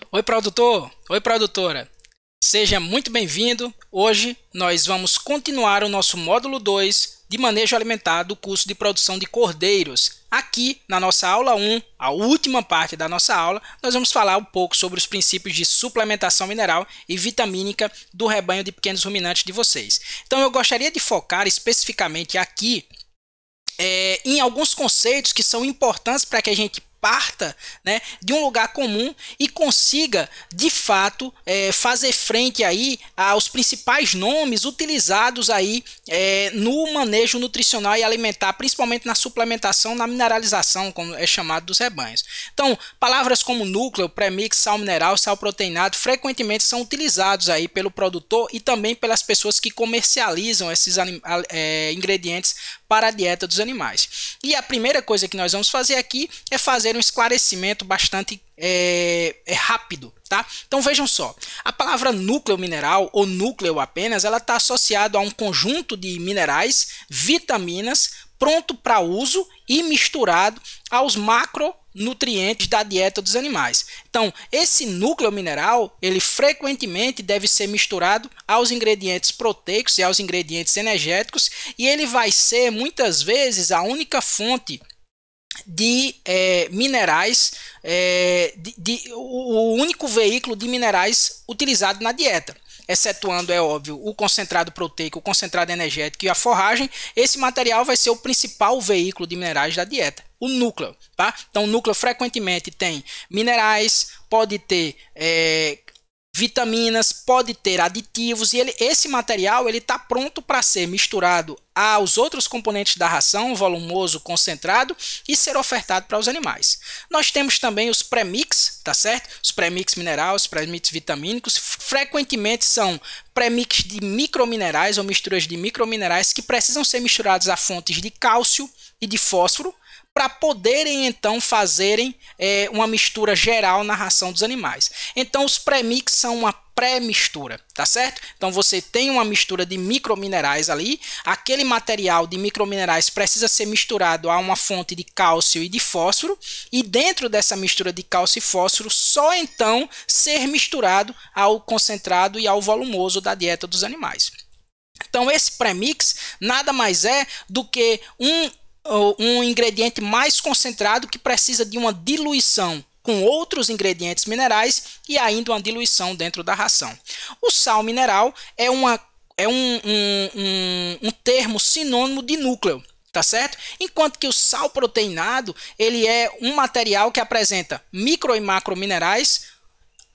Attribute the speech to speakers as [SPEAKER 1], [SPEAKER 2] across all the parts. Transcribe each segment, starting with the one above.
[SPEAKER 1] Oi, produtor! Oi, produtora! Seja muito bem-vindo. Hoje nós vamos continuar o nosso módulo 2 de manejo alimentar do curso de produção de cordeiros. Aqui na nossa aula 1, a última parte da nossa aula, nós vamos falar um pouco sobre os princípios de suplementação mineral e vitamínica do rebanho de pequenos ruminantes de vocês. Então eu gostaria de focar especificamente aqui em alguns conceitos que são importantes para que a gente parta, né, de um lugar comum e consiga de fato fazer frente aí aos principais nomes utilizados aí no manejo nutricional e alimentar, principalmente na suplementação, na mineralização, como é chamado, dos rebanhos. Então, palavras como núcleo, premix, sal mineral, sal proteinado frequentemente são utilizados aí pelo produtor e também pelas pessoas que comercializam esses ingredientes para a dieta dos animais. E a primeira coisa que nós vamos fazer aqui é fazer um esclarecimento bastante rápido, tá? Então vejam só, a palavra núcleo mineral ou núcleo apenas, ela está associada a um conjunto de minerais, vitaminas, pronto para uso e misturado aos macronutrientes da dieta dos animais. Então, esse núcleo mineral, ele frequentemente deve ser misturado aos ingredientes proteicos e aos ingredientes energéticos, e ele vai ser, muitas vezes, a única fonte de minerais, o único veículo de minerais utilizado na dieta. Excetuando, é óbvio, o concentrado proteico, o concentrado energético e a forragem, esse material vai ser o principal veículo de minerais da dieta, o núcleo, tá? Então, o núcleo frequentemente tem minerais, pode ter vitaminas, pode ter aditivos, e esse material está pronto para ser misturado aos outros componentes da ração, volumoso, concentrado, e ser ofertado para os animais. Nós temos também os premix, tá certo? Os premix minerais, os premix vitamínicos, frequentemente são premix de microminerais ou misturas de microminerais que precisam ser misturados a fontes de cálcio e de fósforo, para poderem então fazerem uma mistura geral na ração dos animais. Então os premix são uma pré-mistura, tá certo? Então você tem uma mistura de microminerais ali, aquele material de microminerais precisa ser misturado a uma fonte de cálcio e de fósforo, e dentro dessa mistura de cálcio e fósforo, só então ser misturado ao concentrado e ao volumoso da dieta dos animais. Então esse premix nada mais é do que um ingrediente mais concentrado que precisa de uma diluição com outros ingredientes minerais e ainda uma diluição dentro da ração. O sal mineral é um termo sinônimo de núcleo, tá certo? Enquanto que o sal proteinado, ele é um material que apresenta micro e macro minerais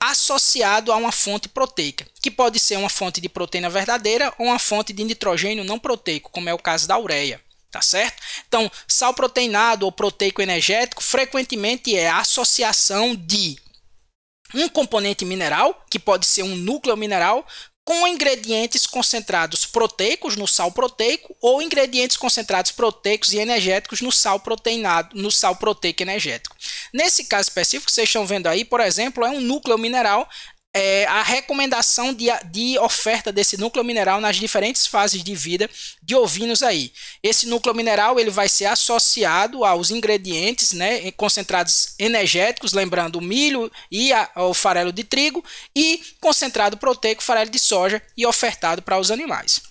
[SPEAKER 1] associado a uma fonte proteica, que pode ser uma fonte de proteína verdadeira ou uma fonte de nitrogênio não proteico, como é o caso da ureia. Tá certo? Então, sal proteinado ou proteico energético frequentemente é a associação de um componente mineral, que pode ser um núcleo mineral, com ingredientes concentrados proteicos no sal proteico ou ingredientes concentrados proteicos e energéticos no sal proteinado, no sal proteico energético. Nesse caso específico, vocês estão vendo aí, por exemplo, é um núcleo mineral. A recomendação de oferta desse núcleo mineral nas diferentes fases de vida de ovinos aí. Esse núcleo mineral ele vai ser associado aos ingredientes, né, concentrados energéticos, lembrando o milho e o farelo de trigo, e concentrado proteico, farelo de soja, e ofertado para os animais.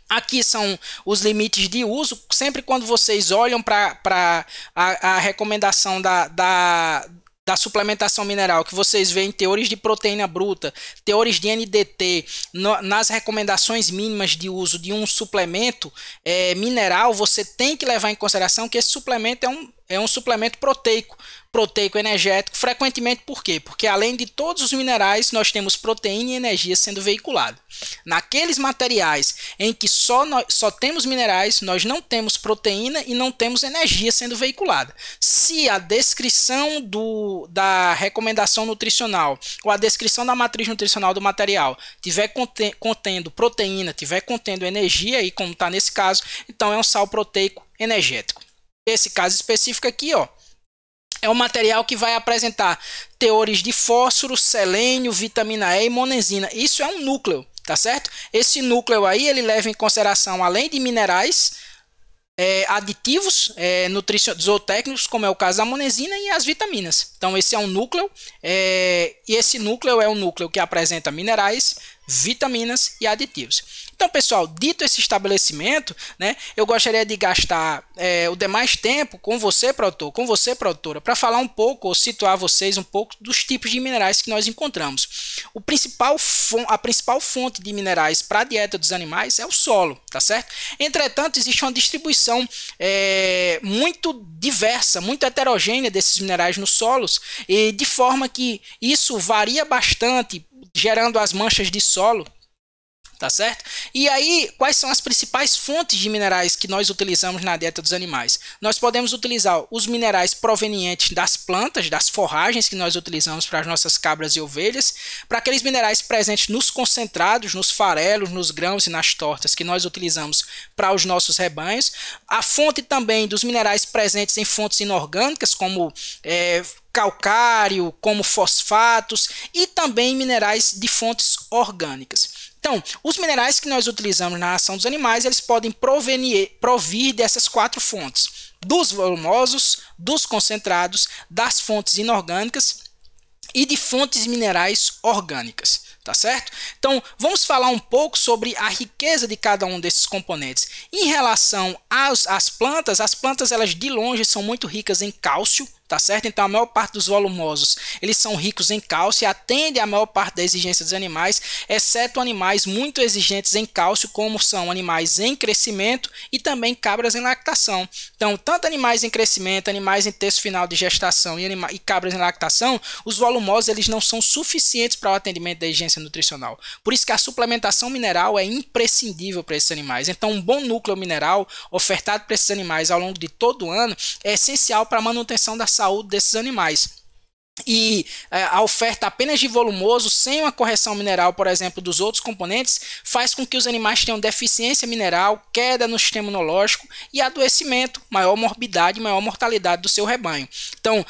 [SPEAKER 1] Aqui são os limites de uso. Sempre quando vocês olham para a recomendação da suplementação mineral, que vocês veem teores de proteína bruta, teores de NDT, nas recomendações mínimas de uso de um suplemento mineral, você tem que levar em consideração que esse suplemento é um suplemento proteico energético, frequentemente. Por quê? Porque além de todos os minerais, nós temos proteína e energia sendo veiculado. Naqueles materiais em que só temos minerais, nós não temos proteína e não temos energia sendo veiculada. Se a descrição da recomendação nutricional ou a descrição da matriz nutricional do material tiver contendo proteína, tiver contendo energia, e como está nesse caso, então é um sal proteico energético. Esse caso específico aqui, ó, é um material que vai apresentar teores de fósforo, selênio, vitamina E e monenzina. Isso é um núcleo, tá certo? Esse núcleo aí, ele leva em consideração, além de minerais, aditivos zootécnicos, como é o caso da monesina e as vitaminas. Então esse é um núcleo, e esse núcleo é um núcleo que apresenta minerais, vitaminas e aditivos. Então, pessoal, dito esse estabelecimento, né, eu gostaria de gastar o demais tempo com você, produtor, com você, produtora, para falar um pouco, ou situar vocês um pouco dos tipos de minerais que nós encontramos. A principal fonte de minerais para a dieta dos animais é o solo, tá certo? Entretanto, existe uma distribuição muito diversa, muito heterogênea desses minerais nos solos, e de forma que isso varia bastante, gerando as manchas de solo. Tá certo? E aí, quais são as principais fontes de minerais que nós utilizamos na dieta dos animais? Nós podemos utilizar os minerais provenientes das plantas, das forragens que nós utilizamos para as nossas cabras e ovelhas, para aqueles minerais presentes nos concentrados, nos farelos, nos grãos e nas tortas que nós utilizamos para os nossos rebanhos. A fonte também dos minerais presentes em fontes inorgânicas, como calcário, como fosfatos, e também minerais de fontes orgânicas. Então, os minerais que nós utilizamos na ração dos animais, eles podem provir dessas 4 fontes: dos volumosos, dos concentrados, das fontes inorgânicas e de fontes minerais orgânicas. Tá certo? Então, vamos falar um pouco sobre a riqueza de cada um desses componentes. Em relação às plantas, as plantas elas de longe são muito ricas em cálcio, tá certo? Então, a maior parte dos volumosos, eles são ricos em cálcio e atendem a maior parte da exigência dos animais, exceto animais muito exigentes em cálcio, como são animais em crescimento e também cabras em lactação. Então, tanto animais em crescimento, animais em terço final de gestação e cabras em lactação, os volumosos eles não são suficientes para o atendimento da exigência nutricional. Por isso que a suplementação mineral é imprescindível para esses animais. Então, um bom núcleo mineral ofertado para esses animais ao longo de todo o ano é essencial para a manutenção da saúde desses animais. E a oferta apenas de volumoso, sem uma correção mineral, por exemplo, dos outros componentes, faz com que os animais tenham deficiência mineral, queda no sistema imunológico e adoecimento, maior morbidade e maior mortalidade do seu rebanho. Então,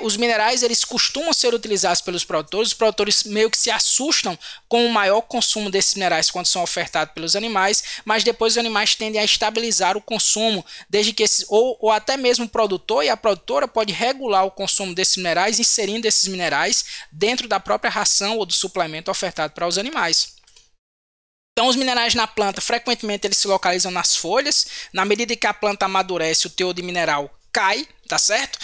[SPEAKER 1] os minerais eles costumam ser utilizados pelos produtores. Os produtores meio que se assustam com o maior consumo desses minerais quando são ofertados pelos animais, mas depois os animais tendem a estabilizar o consumo, desde que ou até mesmo o produtor e a produtora pode regular o consumo desses minerais, inserindo esses minerais dentro da própria ração ou do suplemento ofertado para os animais. Então, os minerais na planta, frequentemente, eles se localizam nas folhas. Na medida que a planta amadurece, o teor de mineral cai, tá certo?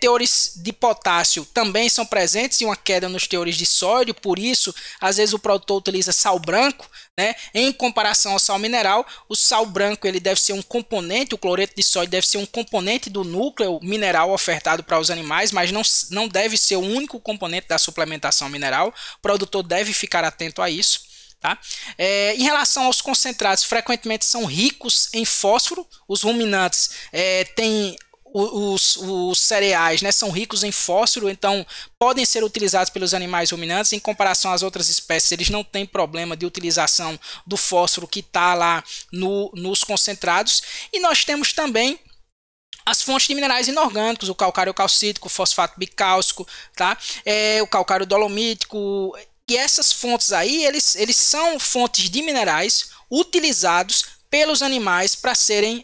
[SPEAKER 1] Teores de potássio também são presentes e uma queda nos teores de sódio, por isso, às vezes o produtor utiliza sal branco, né? Em comparação ao sal mineral, o sal branco ele deve ser um componente, o cloreto de sódio deve ser um componente do núcleo mineral ofertado para os animais, mas não deve ser o único componente da suplementação mineral. O produtor deve ficar atento a isso. Tá? Em relação aos concentrados, frequentemente são ricos em fósforo. Os ruminantes têm os cereais, né, são ricos em fósforo, então podem ser utilizados pelos animais ruminantes. Em comparação às outras espécies, eles não têm problema de utilização do fósforo que está lá nos concentrados. E nós temos também as fontes de minerais inorgânicos, o calcário calcítico, o fosfato bicálcico, tá? O calcário dolomítico. E essas fontes aí, eles são fontes de minerais utilizados pelos animais para serem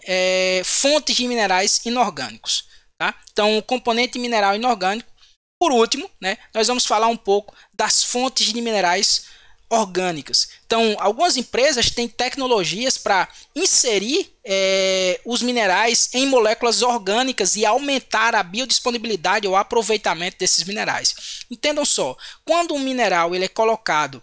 [SPEAKER 1] fontes de minerais inorgânicos. Tá? Então, o componente mineral inorgânico. Por último, né, nós vamos falar um pouco das fontes de minerais orgânicas. Então, algumas empresas têm tecnologias para inserir os minerais em moléculas orgânicas e aumentar a biodisponibilidade ou aproveitamento desses minerais. Entendam só, quando um mineral ele é colocado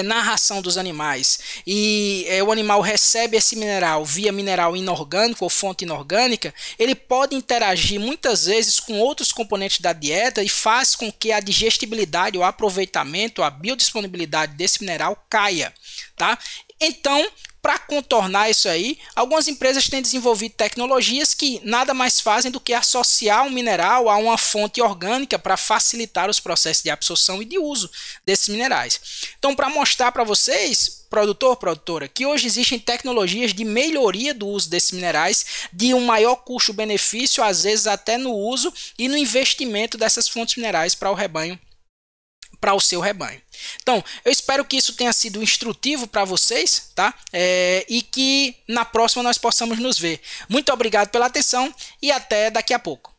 [SPEAKER 1] na ração dos animais e o animal recebe esse mineral via mineral inorgânico ou fonte inorgânica, ele pode interagir muitas vezes com outros componentes da dieta e faz com que a digestibilidade, o aproveitamento, a biodisponibilidade desse mineral caia, tá? Então, para contornar isso aí, algumas empresas têm desenvolvido tecnologias que nada mais fazem do que associar um mineral a uma fonte orgânica para facilitar os processos de absorção e de uso desses minerais. Então, para mostrar para vocês, produtor, produtora, que hoje existem tecnologias de melhoria do uso desses minerais, de um maior custo-benefício, às vezes até no uso e no investimento dessas fontes minerais para o rebanho para o seu rebanho. Então, eu espero que isso tenha sido instrutivo para vocês, tá? E que na próxima nós possamos nos ver. Muito obrigado pela atenção e até daqui a pouco.